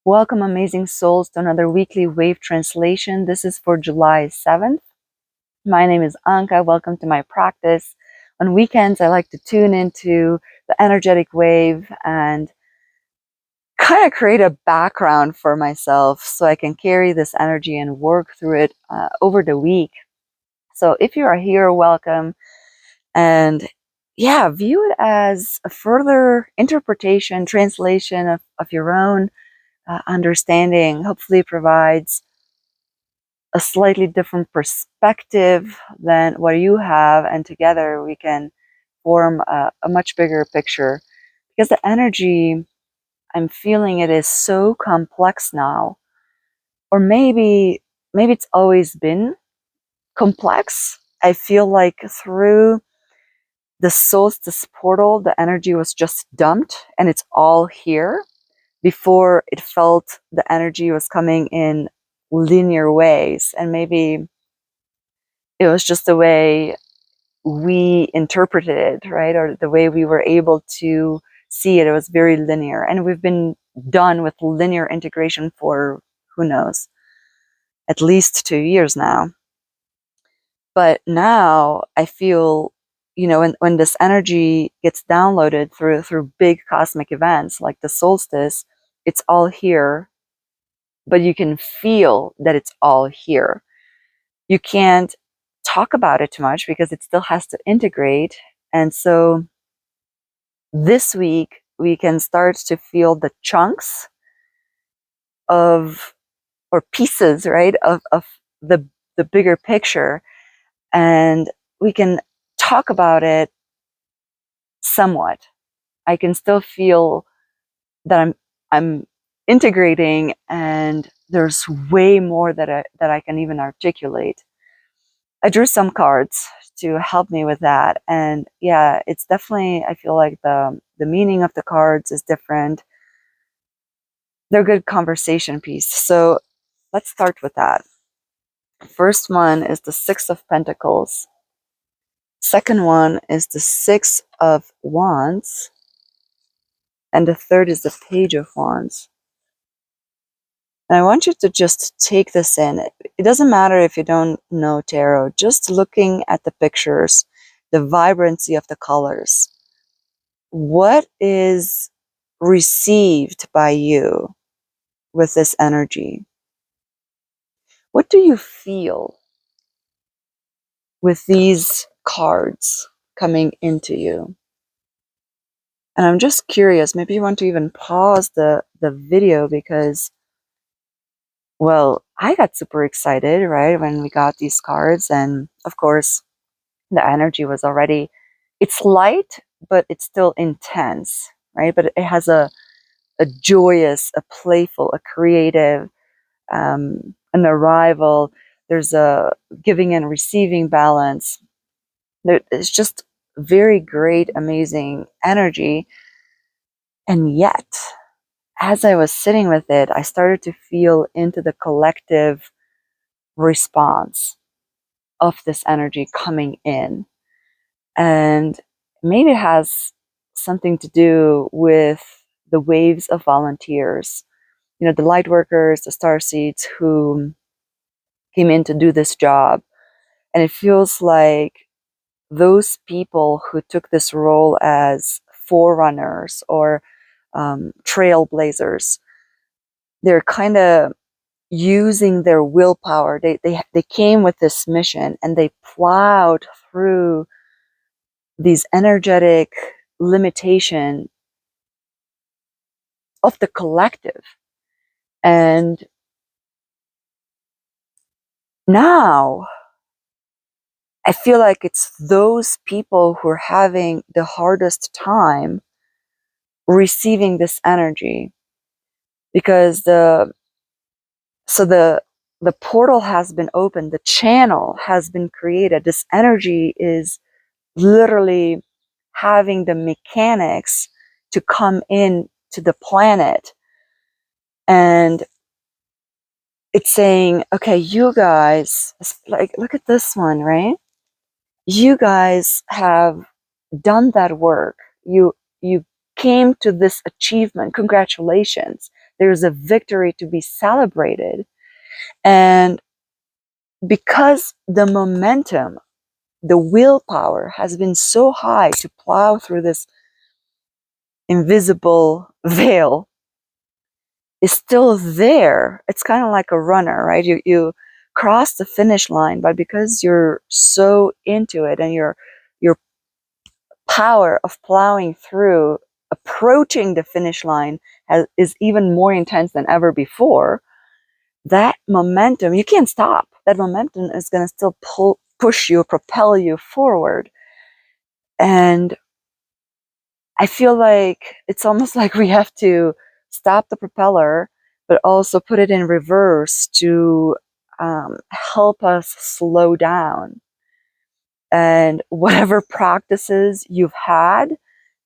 Welcome, amazing souls, to another weekly wave translation. This is for July 7th. My name is Anka. Welcome to my practice. On weekends, I like to tune into the energetic wave and kind of create a background for myself so I can carry this energy and work through it over the week. So if you are here, welcome. And view it as a further interpretation, translation of your own understanding. Hopefully provides a slightly different perspective than what you have, and together we can form a much bigger picture, because the energy, I'm feeling it is so complex now. Or maybe it's always been complex. I feel like through the solstice portal, the energy was just dumped and it's all here. Before, it felt the energy was coming in linear ways, and maybe it was just the way we interpreted it, right? Or the way we were able to see it. It was very linear, and we've been done with linear integration for, who knows, at least 2 years now. But now I feel, when this energy gets downloaded through big cosmic events like the solstice, it's all here, but you can feel that it's all here. You can't talk about it too much because it still has to integrate. And so this week we can start to feel the chunks of, or pieces, right, of the bigger picture, and we can talk about it somewhat. I can still feel that I'm integrating, and there's way more that I can even articulate. I drew some cards to help me with that, and it's definitely, I feel like the meaning of the cards is different. They're good conversation piece. So let's start with that. First one is the Six of Pentacles. Second one is the Six of Wands. And the third is the Page of Wands. And I want you to just take this in. It doesn't matter if you don't know tarot, just looking at the pictures, the vibrancy of the colors. What is received by you with this energy? What do you feel with these cards coming into you? And I'm just curious, maybe you want to even pause the video, because, well, I got super excited, right, when we got these cards. And of course, the energy was already, it's light, but it's still intense, right? But it has a joyous, a playful, a creative, an arrival. There's a giving and receiving balance. It's just very great, amazing energy. And yet, as I was sitting with it, I started to feel into the collective response of this energy coming in. And maybe it has something to do with the waves of volunteers, the light workers, the starseeds who came in to do this job. And it feels like those people who took this role as forerunners or trailblazers, they're kind of using their willpower. They came with this mission and they plowed through these energetic limitation of the collective. And now I feel like it's those people who are having the hardest time receiving this energy, because the portal has been opened, the channel has been created. This energy is literally having the mechanics to come in to the planet, and it's saying, okay, you guys, like, look at this one, right? You guys have done that work. You came to this achievement. Congratulations. There's a victory to be celebrated. And because the momentum, the willpower has been so high to plow through this invisible veil, is still there. It's kind of like a runner, right? You cross the finish line, but because you're so into it and your power of plowing through, approaching the finish line is even more intense than ever before. That momentum, you can't stop. That momentum is going to still push you, propel you forward. And I feel like it's almost like we have to stop the propeller, but also put it in reverse to help us slow down. And whatever practices you've had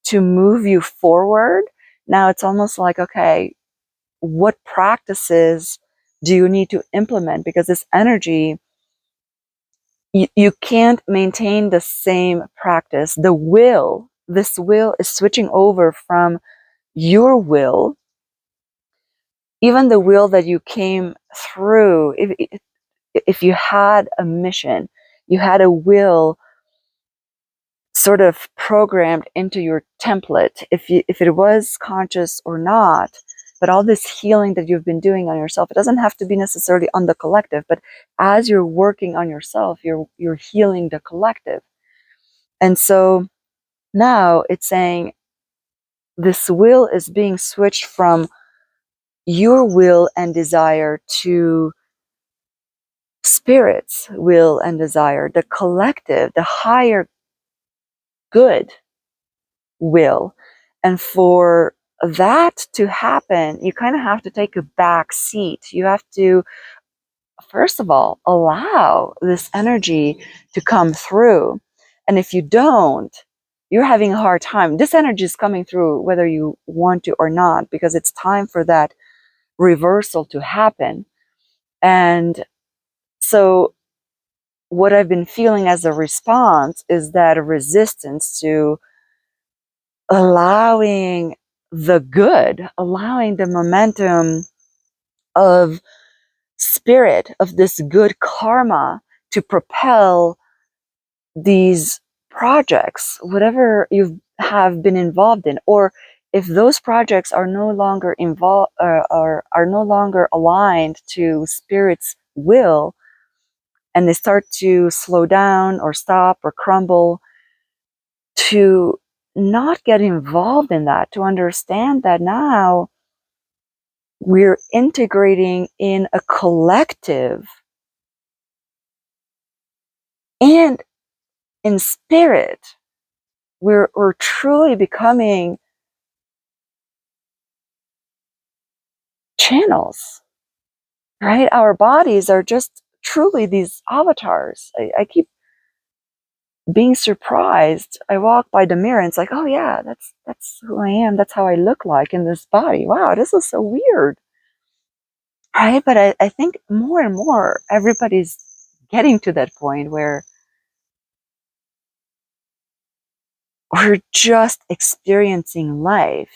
to move you forward, now it's almost like, okay, what practices do you need to implement? Because this energy, you can't maintain the same practice. This will is switching over from your will, even the will that you came through. If you had a mission, you had a will sort of programmed into your template, if it was conscious or not. But all this healing that you've been doing on yourself, it doesn't have to be necessarily on the collective, but as you're working on yourself, you're healing the collective. And so now it's saying this will is being switched from your will and desire to spirit's will and desire, the collective, the higher good will. And for that to happen, you kind of have to take a back seat. You have to, first of all, allow this energy to come through. And if you don't, you're having a hard time. This energy is coming through whether you want to or not, because it's time for that reversal to happen. And so what I've been feeling as a response is that a resistance to allowing the good, allowing the momentum of spirit, of this good karma to propel these projects, whatever you have been involved in. Or if those projects are no longer involved, are no longer aligned to spirit's will, and they start to slow down or stop or crumble, to not get involved in that, to understand that now we're integrating in a collective and in spirit. We're truly becoming channels, right? Our bodies are just truly these avatars. I keep being surprised. I walk by the mirror and it's like, oh yeah, that's who I am. That's how I look like in this body. Wow, this is so weird. Right? But I think more and more everybody's getting to that point where we're just experiencing life.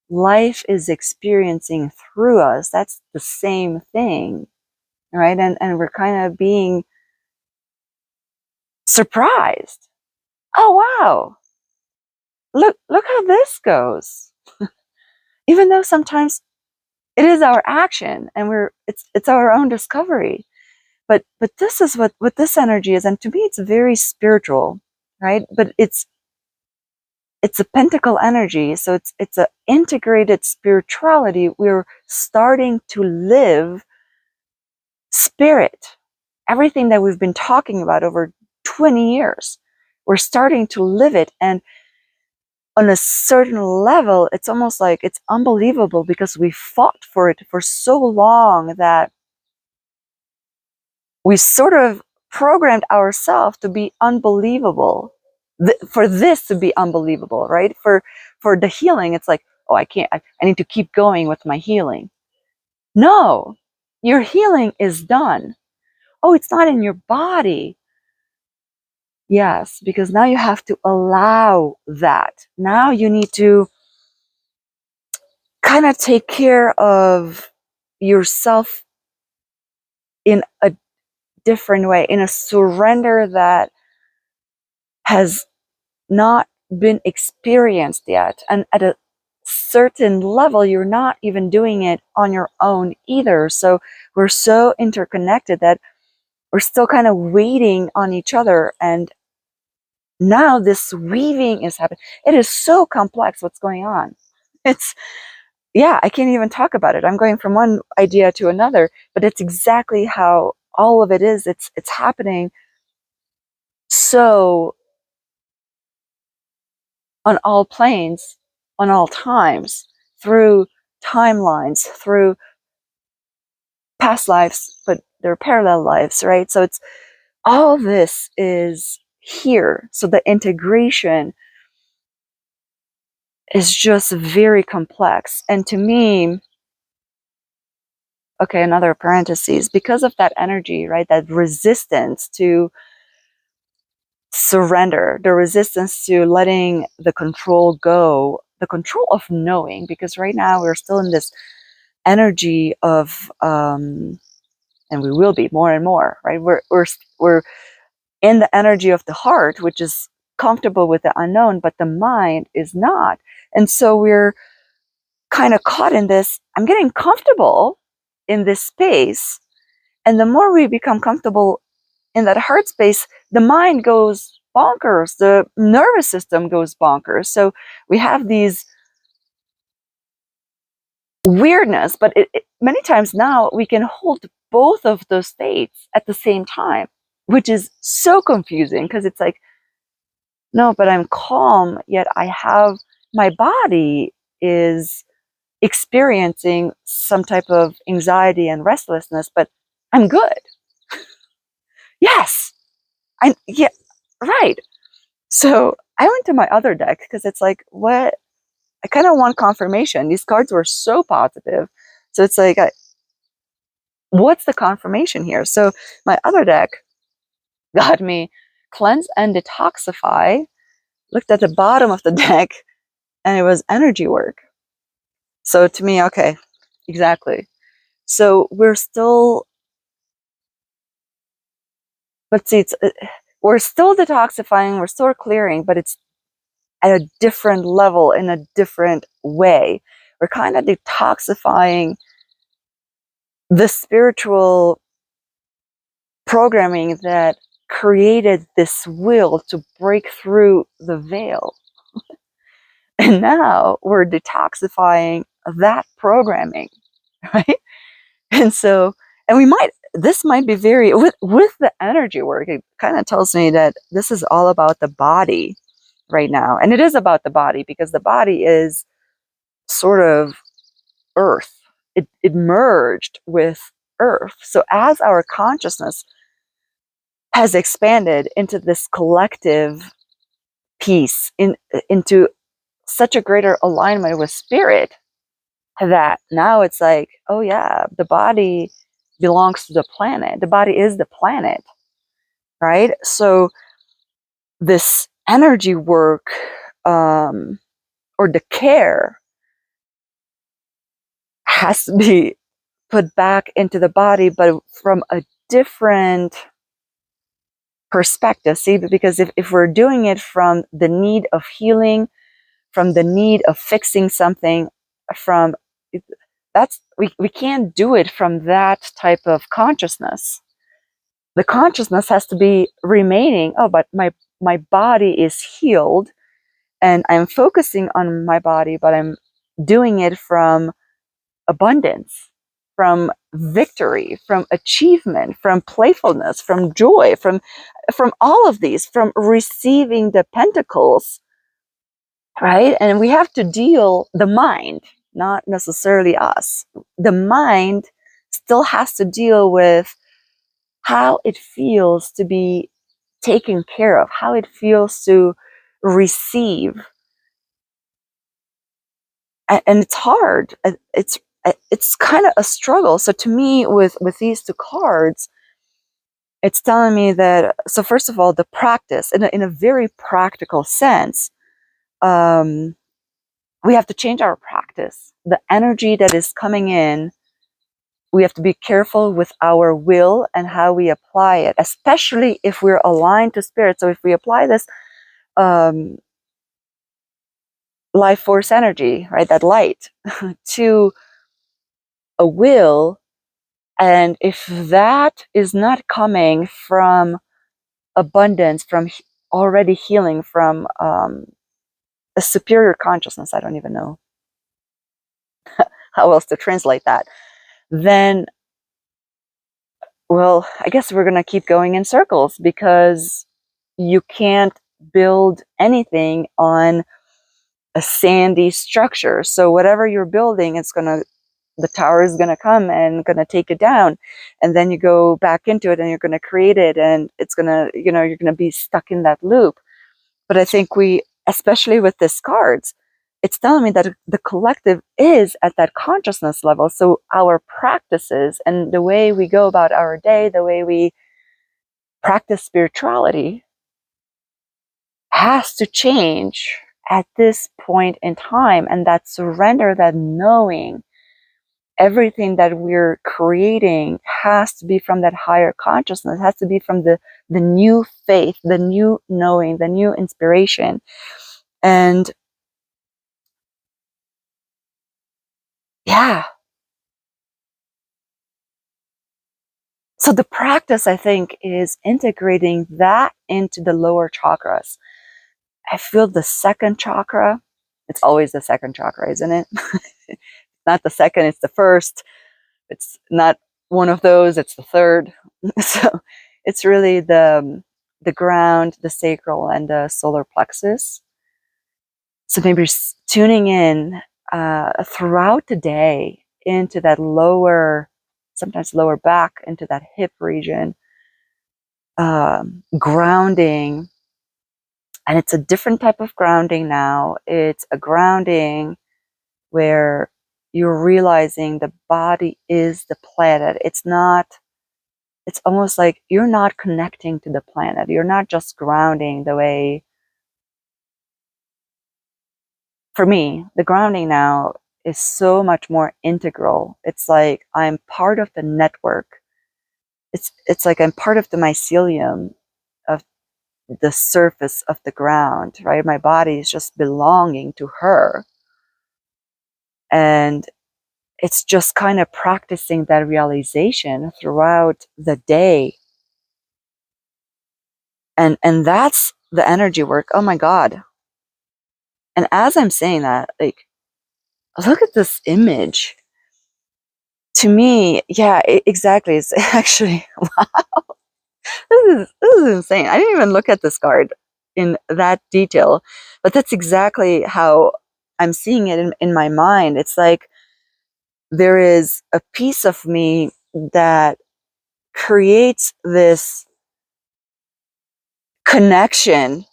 Life is experiencing through us. That's the same thing, right? And we're kind of being surprised. Oh wow, look how this goes. Even though sometimes it is our action and it's our own discovery. But this is what this energy is, and to me it's very spiritual, right? But it's a pentacle energy, so it's an integrated spirituality. We're starting to live spirit, everything that we've been talking about over 20 years. We're starting to live it, and on a certain level it's almost like it's unbelievable because we fought for it for so long that we sort of programmed ourselves to be unbelievable, for this to be unbelievable, right? For the healing, it's like, oh, I can't, I need to keep going with my healing. No, your healing is done. Oh, it's not in your body. Yes, because now you have to allow that. Now you need to kind of take care of yourself in a different way, in a surrender that has not been experienced yet. And at a certain level, you're not even doing it on your own either. So we're so interconnected that we're still kind of waiting on each other. And now this weaving is happening. It is so complex what's going on. It's, yeah, I can't even talk about it. I'm going from one idea to another, but it's exactly how all of it is. It's happening so on all planes, on all times, through timelines, through past lives, but they're parallel lives, right? So it's all this is here. So the integration is just very complex. And to me, okay, another parenthesis, because of that energy, right? That resistance to surrender, the resistance to letting the control go, the control of knowing, because right now we're still in this energy of, and we will be more and more, right? We're in the energy of the heart, which is comfortable with the unknown, but the mind is not. And so we're kind of caught in this. I'm getting comfortable in this space. And the more we become comfortable in that heart space, the mind goes bonkers, the nervous system goes bonkers. So we have these weirdness, but many times now we can hold both of those states at the same time, which is so confusing because it's like, no, but I'm calm, yet I have my body is experiencing some type of anxiety and restlessness, but I'm good. Yes, yeah, right. So I went to my other deck because it's like, what? I kind of want confirmation. These cards were so positive. So it's like, what's the confirmation here? So my other deck got me cleanse and detoxify. Looked at the bottom of the deck and it was energy work. So to me, okay, exactly. So we're still, let's see, we're still detoxifying, we're still clearing, but it's at a different level in a different way. We're kind of detoxifying the spiritual programming that created this will to break through the veil. And now we're detoxifying that programming, right? And so, and this might be very, with the energy work, it kind of tells me that this is all about the body right now. And it is about the body because the body is sort of earth. It merged with earth. So as our consciousness has expanded into this collective piece, into such a greater alignment with spirit, that now it's like, oh yeah, the body belongs to the planet. The body is the planet, right? So this energy work, or the care, has to be put back into the body, but from a different perspective. See, because if we're doing it from the need of healing, from the need of fixing something, from we can't do it from that type of consciousness. The consciousness has to be remaining, oh, but my body is healed and I'm focusing on my body, but I'm doing it from abundance, from victory, from achievement, from playfulness, from joy, from all of these, from receiving the pentacles, right? And we have to deal, the mind, not necessarily us, the mind still has to deal with how it feels to be taken care of, how it feels to receive. And it's hard. It's kind of a struggle. So to me, with these two cards, it's telling me that, so first of all, the practice in a very practical sense, we have to change our practice. The energy that is coming in, we have to be careful with our will and how we apply it, especially if we're aligned to spirit. So if we apply this life force energy, right, that light, to a will, and if that is not coming from abundance, from already healing, from a superior consciousness, I don't even know how else to translate that, then, well, I guess we're going to keep going in circles, because you can't build anything on a sandy structure. So whatever you're building, the tower is going to come and going to take it down, and then you go back into it and you're going to create it, and it's going to, you're going to be stuck in that loop. But I think especially with this cards, it's telling me that the collective is at that consciousness level. So our practices and the way we go about our day, the way we practice spirituality, has to change at this point in time. And that surrender, that knowing, everything that we're creating has to be from that higher consciousness, has to be from the new faith, the new knowing, the new inspiration. And yeah, so the practice, I think, is integrating that into the lower chakras. I feel the second chakra, it's always the second chakra, isn't it? Not the second, it's the first. It's not one of those, it's the third. So it's really the ground, the sacral, and the solar plexus. So maybe tuning in throughout the day into that lower, sometimes lower back, into that hip region, grounding. And it's a different type of grounding now. It's a grounding where you're realizing the body is the planet. It's almost like you're not connecting to the planet. You're not just grounding the way, for me, the grounding now is so much more integral. It's like I'm part of the network. It's like I'm part of the mycelium of the surface of the ground, right? My body is just belonging to her. And it's just kind of practicing that realization throughout the day. And that's the energy work. Oh my God. And as I'm saying that, like, look at this image. To me, yeah, exactly. It's actually, wow, this is insane. I didn't even look at this card in that detail, but that's exactly how I'm seeing it in my mind. It's like there is a piece of me that creates this connection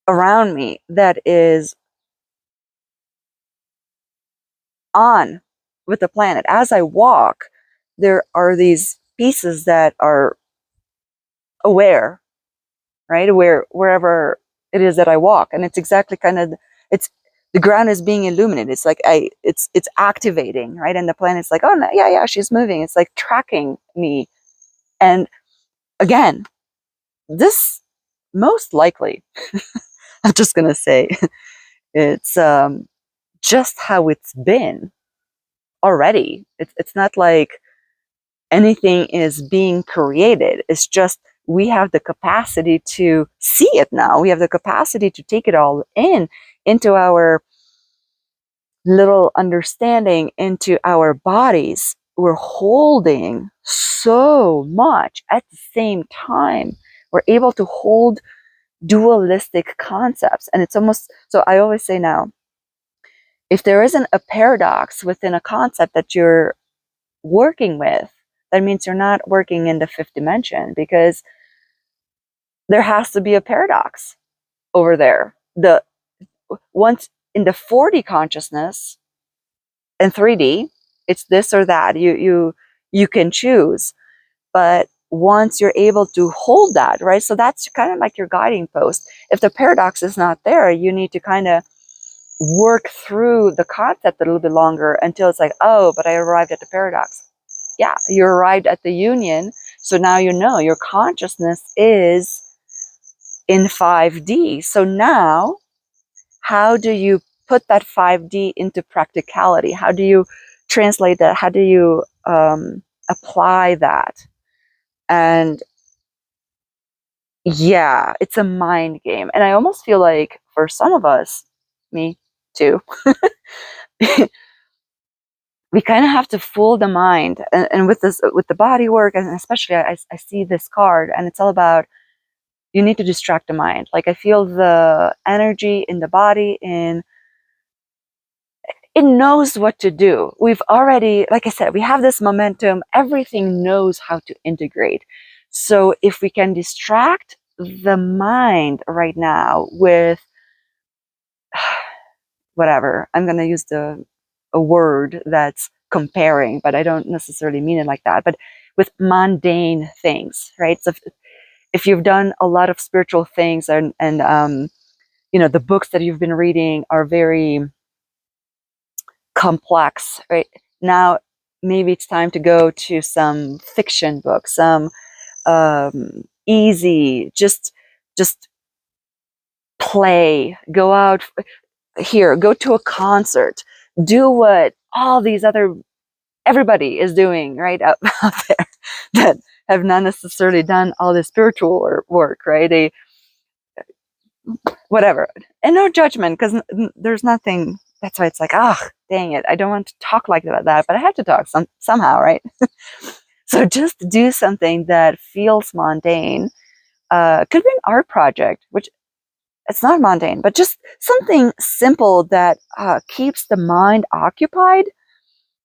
around me that is on with the planet. As I walk, there are these pieces that are aware, right? Wherever it is that I walk. And it's exactly kind of, it's, the ground is being illuminated. It's like it's activating, right? And the planet's like, oh no, yeah, she's moving. It's like tracking me. And again, this most likely, I'm just gonna say, it's just how it's been already. It's not like anything is being created. It's just we have the capacity to see it now. We have the capacity to take it all into our little understanding, into our bodies. We're holding so much at the same time. We're able to hold dualistic concepts. And it's almost, so I always say now, if there isn't a paradox within a concept that you're working with, that means you're not working in the fifth dimension, because there has to be a paradox over there. Once in the 4D consciousness and 3D, it's this or that. You can choose. But once you're able to hold that, right? So that's kind of like your guiding post. If the paradox is not there, you need to kind of work through the concept a little bit longer until it's like, oh, but I arrived at the paradox. Yeah, you arrived at the union. So now you know your consciousness is in 5D. So now, how do you put that 5D into practicality? How do you translate that? How do you apply that? And yeah, it's a mind game. And I almost feel like for some of us, me too, we kind of have to fool the mind. And with this, with the body work, and especially I see this card, and it's all about, you need to distract the mind. Like I feel the energy in the body, it knows what to do. We've already, like I said, we have this momentum. Everything knows how to integrate. So if we can distract the mind right now with whatever, I'm going to use a word that's comparing, but I don't necessarily mean it like that, but with mundane things, right? So if you've done a lot of spiritual things, and you know, the books that you've been reading are very complex, right? Now, maybe it's time to go to some fiction books, some easy, just play, go out here, go to a concert, do what all these other, everybody is doing, right, out there, that have not necessarily done all the spiritual work, right? They, whatever, and no judgment, because there's nothing. That's why it's like, dang it, I don't want to talk like that, but I have to talk somehow, right? So just do something that feels mundane. Could be an art project, which it's not mundane, but just something simple that keeps the mind occupied,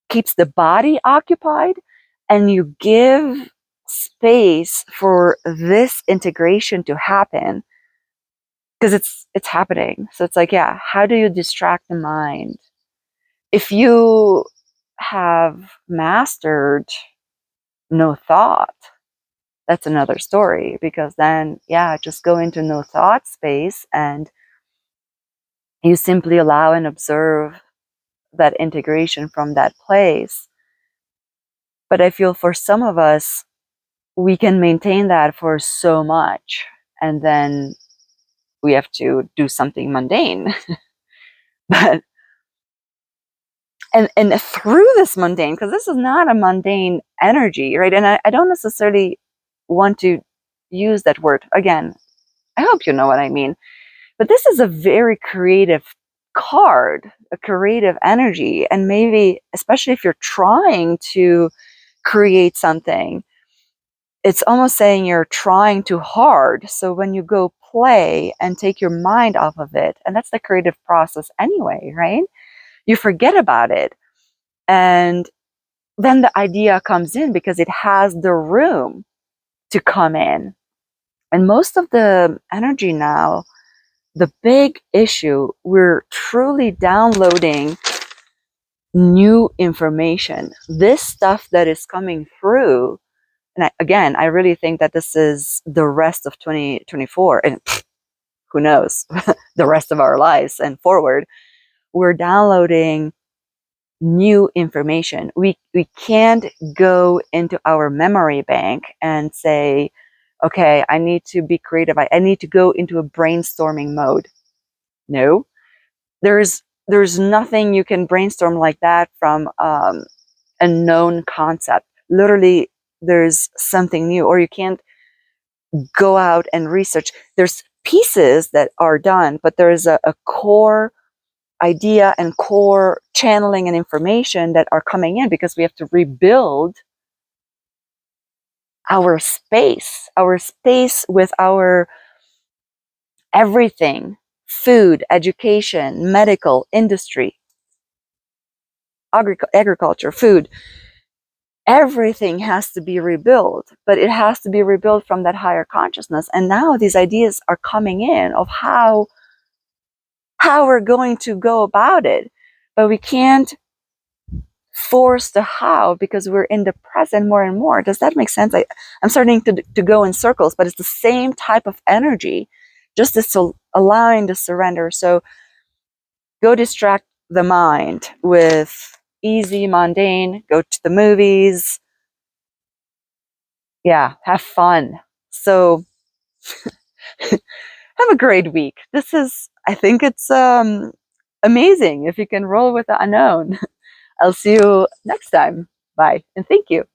keeps the body occupied, and you give space for this integration to happen, because it's happening. So it's like, yeah, how do you distract the mind? If you have mastered no thought, that's another story, because then, yeah, just go into no thought space and you simply allow and observe that integration from that place. But I feel for some of us, we can maintain that for so much, and then we have to do something mundane. But and through this mundane, because this is not a mundane energy, right? And I don't necessarily want to use that word again. I hope you know what I mean. But this is a very creative card, a creative energy. And maybe, especially if you're trying to create something, it's almost saying you're trying too hard. So when you go play and take your mind off of it, and that's the creative process anyway, right? You forget about it. And then the idea comes in because it has the room to come in. And most of the energy now, the big issue, we're truly downloading new information. This stuff that is coming through, and again, I really think that this is the rest of 2024, and who knows, the rest of our lives and forward, we're downloading new information. We can't go into our memory bank and say, okay, I need to be creative. I need to go into a brainstorming mode. No, there's nothing you can brainstorm like that from a known concept. Literally, there's something new, or you can't go out and research. There's pieces that are done, but there's a core idea and core channeling and information that are coming in, because we have to rebuild our space with our everything: food, education, medical, industry, agriculture, food. Everything has to be rebuilt, but it has to be rebuilt from that higher consciousness. And now these ideas are coming in of how we're going to go about it, but we can't force the how, because we're in the present more and more. Does that make sense? I'm starting to go in circles, but it's the same type of energy, just this allowing the surrender. So go distract the mind with easy, mundane, go to the movies. Yeah, have fun. So have a great week. I think it's amazing if you can roll with the unknown. I'll see you next time. Bye, and thank you.